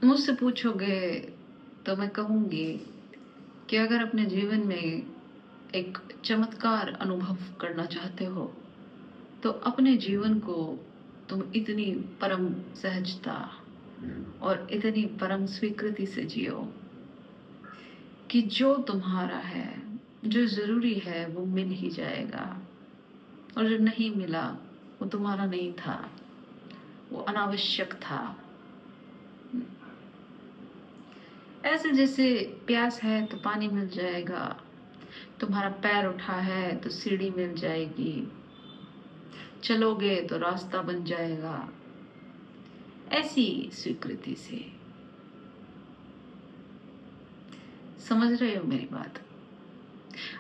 मुझसे पूछोगे तो मैं कहूँगी कि अगर अपने जीवन में एक चमत्कार अनुभव करना चाहते हो तो अपने जीवन को तुम इतनी परम सहजता और इतनी परम स्वीकृति से जियो कि जो तुम्हारा है, जो ज़रूरी है वो मिल ही जाएगा, और जो नहीं मिला वो तुम्हारा नहीं था, वो अनावश्यक था। ऐसे जैसे प्यास है तो पानी मिल जाएगा, तुम्हारा पैर उठा है तो सीढ़ी मिल जाएगी, चलोगे तो रास्ता बन जाएगा। ऐसी स्वीकृति से। समझ रहे हो मेरी बात?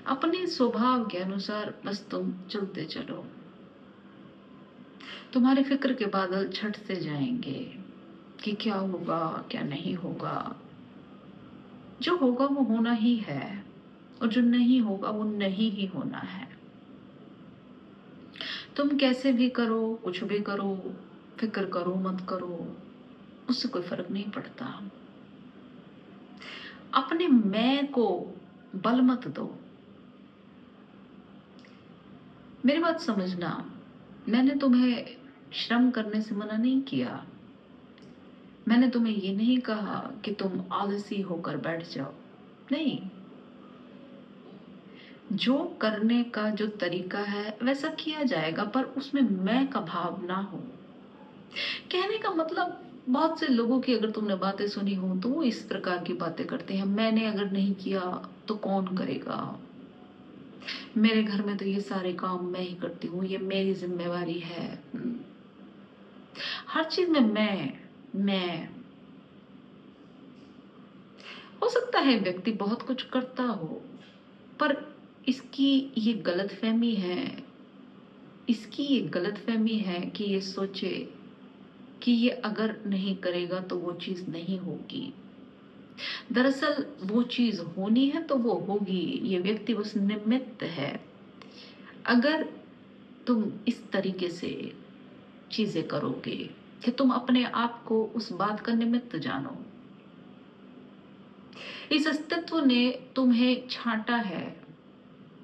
अपने स्वभाव के अनुसार बस तुम चलते चलो, तुम्हारी फिक्र के बादल छटते जाएंगे कि क्या होगा क्या नहीं होगा। जो होगा वो होना ही है, और जो नहीं होगा वो नहीं ही होना है। तुम कैसे भी करो, कुछ भी करो, फिक्र करो मत करो, उससे कोई फर्क नहीं पड़ता। अपने मैं को बल मत दो। मेरी बात समझना, मैंने तुम्हें श्रम करने से मना नहीं किया। मैंने तुम्हें ये नहीं कहा कि तुम आलसी होकर बैठ जाओ। नहीं, जो करने का जो तरीका है वैसा किया जाएगा, पर उसमें मैं का भाव ना हो। कहने का मतलब, बहुत से लोगों की अगर तुमने बातें सुनी हो तो वो इस प्रकार की बातें करते हैं, मैंने अगर नहीं किया तो कौन करेगा, मेरे घर में तो ये सारे काम मैं ही करती हूँ, ये मेरी जिम्मेवारी है। हर चीज में मैं हो सकता है व्यक्ति बहुत कुछ करता हो, पर इसकी ये गलतफहमी है, इसकी ये गलतफहमी है कि ये सोचे कि ये अगर नहीं करेगा तो वो चीज नहीं होगी। दरअसल वो चीज होनी है तो वो होगी, ये व्यक्ति बस निमित्त है। अगर तुम इस तरीके से चीजें करोगे कि तुम अपने आप को उस बात का निमित्त जानो, इस अस्तित्व ने तुम्हें छांटा है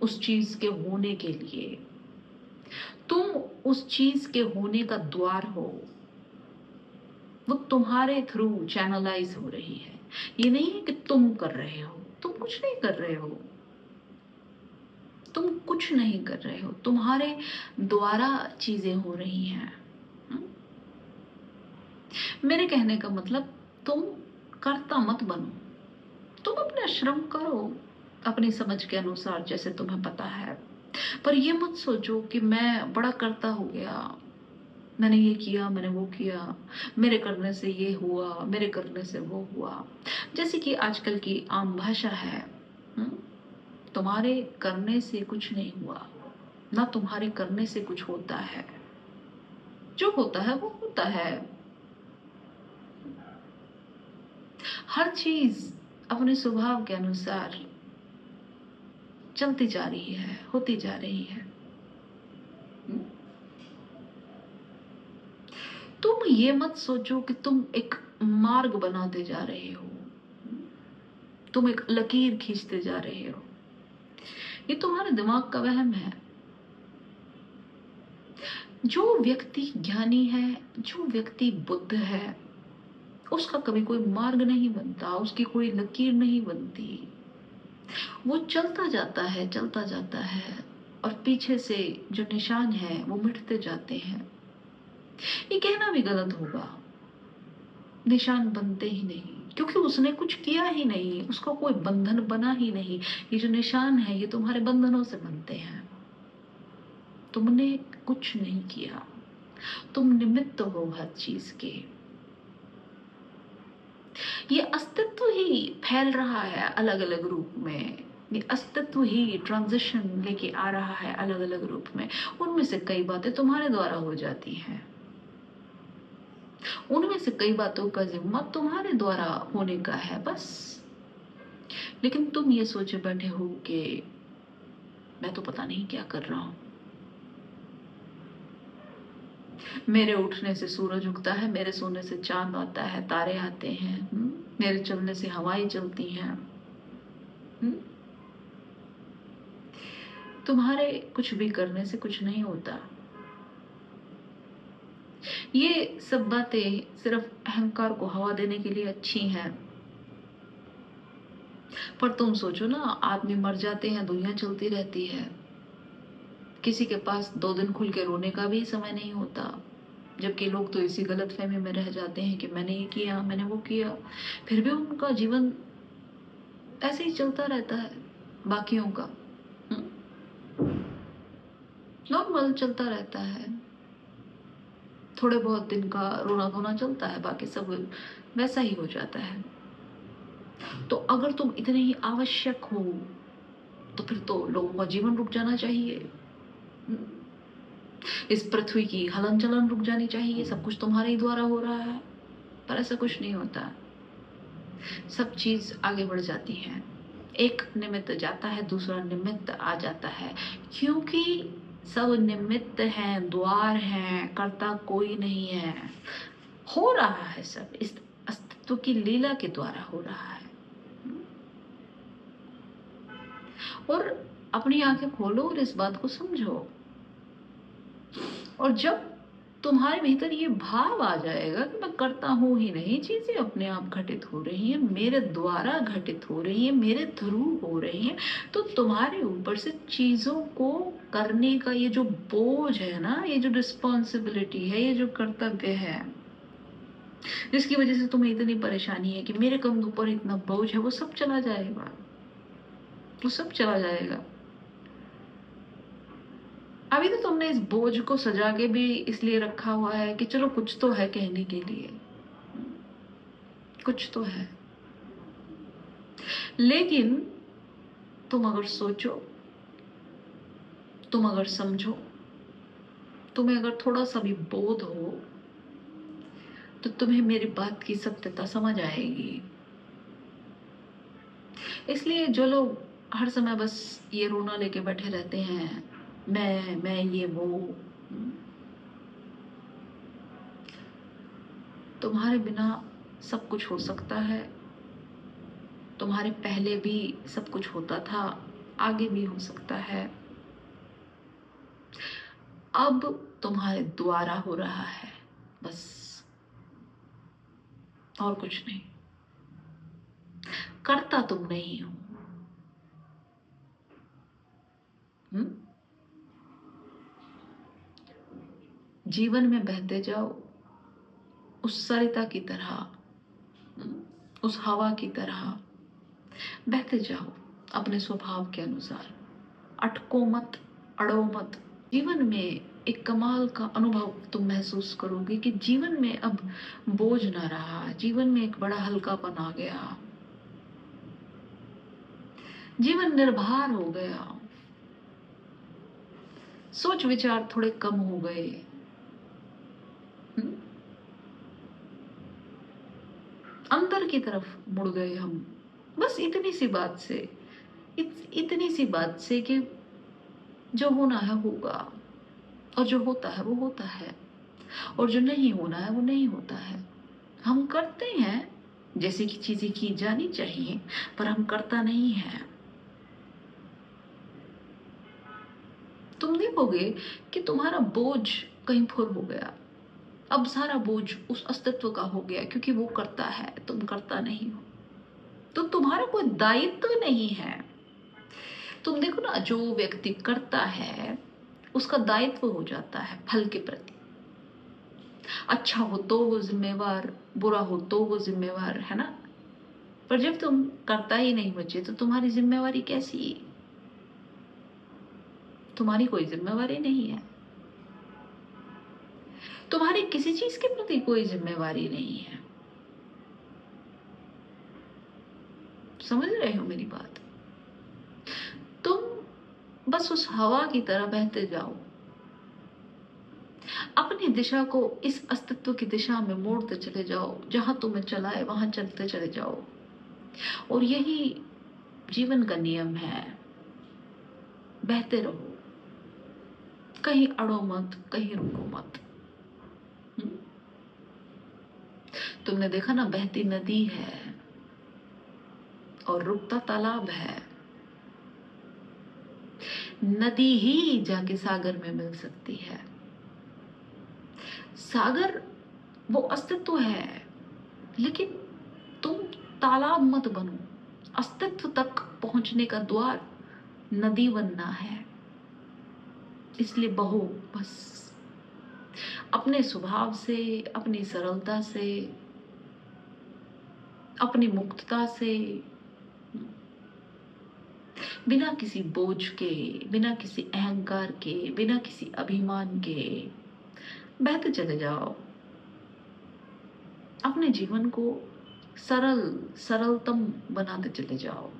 उस चीज के होने के लिए, तुम उस चीज के होने का द्वार हो, वो तुम्हारे थ्रू चैनलाइज हो रही है। ये नहीं है कि तुम कर रहे हो, तुम कुछ नहीं कर रहे हो, तुम कुछ नहीं कर रहे हो, तुम्हारे द्वारा चीजें हो रही हैं। मेरे कहने का मतलब, तुम कर्ता मत बनो, तुम अपना श्रम करो अपनी समझ के अनुसार जैसे तुम्हें पता है, पर ये मत सोचो कि मैं बड़ा कर्ता हो गया, मैंने ये किया, मैंने वो किया, मेरे करने से ये हुआ, मेरे करने से वो हुआ। जैसे कि आजकल की आम भाषा है, तुम्हारे करने से कुछ नहीं हुआ, ना तुम्हारे करने से कुछ होता है, जो होता है वो होता है। हर चीज अपने स्वभाव के अनुसार चलती जा रही है, होती जा रही है। तुम ये मत सोचो कि तुम एक मार्ग बनाते जा रहे हो, तुम एक लकीर खींचते जा रहे हो। ये तुम्हारे दिमाग का वहम है। जो व्यक्ति ज्ञानी है, जो व्यक्ति बुद्ध है, उसका कभी कोई मार्ग नहीं बनता, उसकी कोई लकीर नहीं बनती। वो चलता जाता है, चलता जाता है, और पीछे से जो निशान है वो मिटते जाते हैं। ये कहना भी गलत होगा, निशान बनते ही नहीं, क्योंकि उसने कुछ किया ही नहीं, उसका कोई बंधन बना ही नहीं। ये जो निशान है ये तुम्हारे बंधनों से बनते हैं। तुमने कुछ नहीं किया, तुम निमित्त हो हर चीज के। ये अस्तित्व ही फैल रहा है अलग अलग रूप में, ये अस्तित्व ही ट्रांजिशन लेके आ रहा है अलग अलग रूप में। उनमें से कई बातें तुम्हारे द्वारा हो जाती हैं, उनमें से कई बातों का जिम्मा तुम्हारे द्वारा होने का है बस। लेकिन तुम ये सोचे बैठे हो कि मैं तो पता नहीं क्या कर रहा हूं। मेरे उठने से सूरज उगता है, मेरे सोने से चांद आता है, तारे आते हैं, मेरे चलने से हवाएं चलती हैं। तुम्हारे कुछ भी करने से कुछ नहीं होता। ये सब बातें सिर्फ अहंकार को हवा देने के लिए अच्छी हैं। पर तुम सोचो ना, आदमी मर जाते हैं, दुनिया चलती रहती है, किसी के पास 2 दिन खुल के रोने का भी समय नहीं होता, जबकि लोग तो इसी गलतफहमी में रह जाते हैं कि मैंने ये किया, मैंने वो किया, फिर भी उनका जीवन ऐसे ही चलता रहता है बाकियों का। नॉर्मल चलता रहता है, थोड़े बहुत दिन का रोना धोना चलता है, बाकी सब वैसा ही हो जाता है। तो अगर तुम इतने ही आवश्यक हो तो फिर तो लोगों का जीवन रुक जाना चाहिए, इस पृथ्वी की हलन चलन रुक जानी चाहिए। सब कुछ तुम्हारे ही द्वारा हो रहा है, पर ऐसा कुछ नहीं होता। सब चीज आगे बढ़ जाती है, एक निमित्त जाता है, दूसरा निमित्त आ जाता है, क्योंकि सब निमित्त हैं, द्वार हैं, कर्ता कोई नहीं है। हो रहा है सब इस अस्तित्व की लीला के द्वारा हो रहा है। और अपनी आंखें खोलो और इस बात को समझो। और जब तुम्हारे भीतर ये भाव आ जाएगा कि मैं करता हूं ही नहीं, चीजें अपने आप घटित हो रही हैं, मेरे द्वारा घटित हो रही हैं, मेरे थ्रू हो रही हैं, तो तुम्हारे ऊपर से चीजों को करने का ये जो बोझ है ना, ये जो रिस्पॉन्सिबिलिटी है, ये जो कर्तव्य है, जिसकी वजह से तुम्हें इतनी परेशानी है कि मेरे कंधों पर इतना बोझ है, वो सब चला जाएगा, वो सब चला जाएगा। अभी तो तुमने इस बोझ को सजा के भी इसलिए रखा हुआ है कि चलो कुछ तो है कहने के लिए, कुछ तो है। लेकिन तुम अगर सोचो, तुम अगर समझो, तुम्हें अगर थोड़ा सा भी बोध हो, तो तुम्हें मेरी बात की सत्यता समझ आएगी। इसलिए जो लोग हर समय बस ये रोना लेके बैठे रहते हैं, मैं ये वो, तुम्हारे बिना सब कुछ हो सकता है, तुम्हारे पहले भी सब कुछ होता था, आगे भी हो सकता है, अब तुम्हारे द्वारा हो रहा है, बस, और कुछ नहीं। करता तुम नहीं हो। जीवन में बहते जाओ उस सरिता की तरह, उस हवा की तरह बहते जाओ अपने स्वभाव के अनुसार, अटको मत, अड़ो मत। जीवन में एक कमाल का अनुभव तुम महसूस करोगे कि जीवन में अब बोझ ना रहा, जीवन में एक बड़ा हल्कापन आ गया, जीवन निर्भर हो गया, सोच विचार थोड़े कम हो गए, अंदर की तरफ मुड़ गए हम, बस इतनी सी बात से, इतनी सी बात से कि जो होना है होगा, और जो होता है वो होता है, और जो नहीं होना है वो नहीं होता है। हम करते हैं जैसे कि चीजें की जानी चाहिए, पर हम करता नहीं है। तुम देखोगे कि तुम्हारा बोझ कहीं फुर हो गया, अब सारा बोझ उस अस्तित्व का हो गया, क्योंकि वो करता है, तुम करता नहीं हो, तो तुम्हारा कोई दायित्व नहीं है। तुम देखो ना, जो व्यक्ति करता है उसका दायित्व हो जाता है फल के प्रति, अच्छा हो तो वो जिम्मेवार, बुरा हो तो वो जिम्मेवार, है ना। पर जब तुम करता ही नहीं बचे तो तुम्हारी जिम्मेवारी कैसी, तुम्हारी कोई जिम्मेवारी नहीं है, तुम्हारी किसी चीज के प्रति कोई जिम्मेवारी नहीं है। समझ रहे हो मेरी बात? तुम बस उस हवा की तरह बहते जाओ, अपनी दिशा को इस अस्तित्व की दिशा में मोड़ते चले जाओ, जहां तुम्हें चलाए वहां चलते चले जाओ, और यही जीवन का नियम है। बहते रहो, कहीं अड़ो मत, कहीं रुको मत, तुमने देखा ना, बहती नदी है और रुकता तालाब है। नदी ही जाके सागर में मिल सकती है। सागर वो अस्तित्व है, लेकिन तुम तालाब मत बनो। अस्तित्व तक पहुंचने का द्वार नदी बनना है। इसलिए बहो बस, अपने स्वभाव से, अपनी सरलता से, अपनी मुक्तता से, बिना किसी बोझ के, बिना किसी अहंकार के, बिना किसी अभिमान के बहते चले जाओ। अपने जीवन को सरलतम बनाते चले जाओ।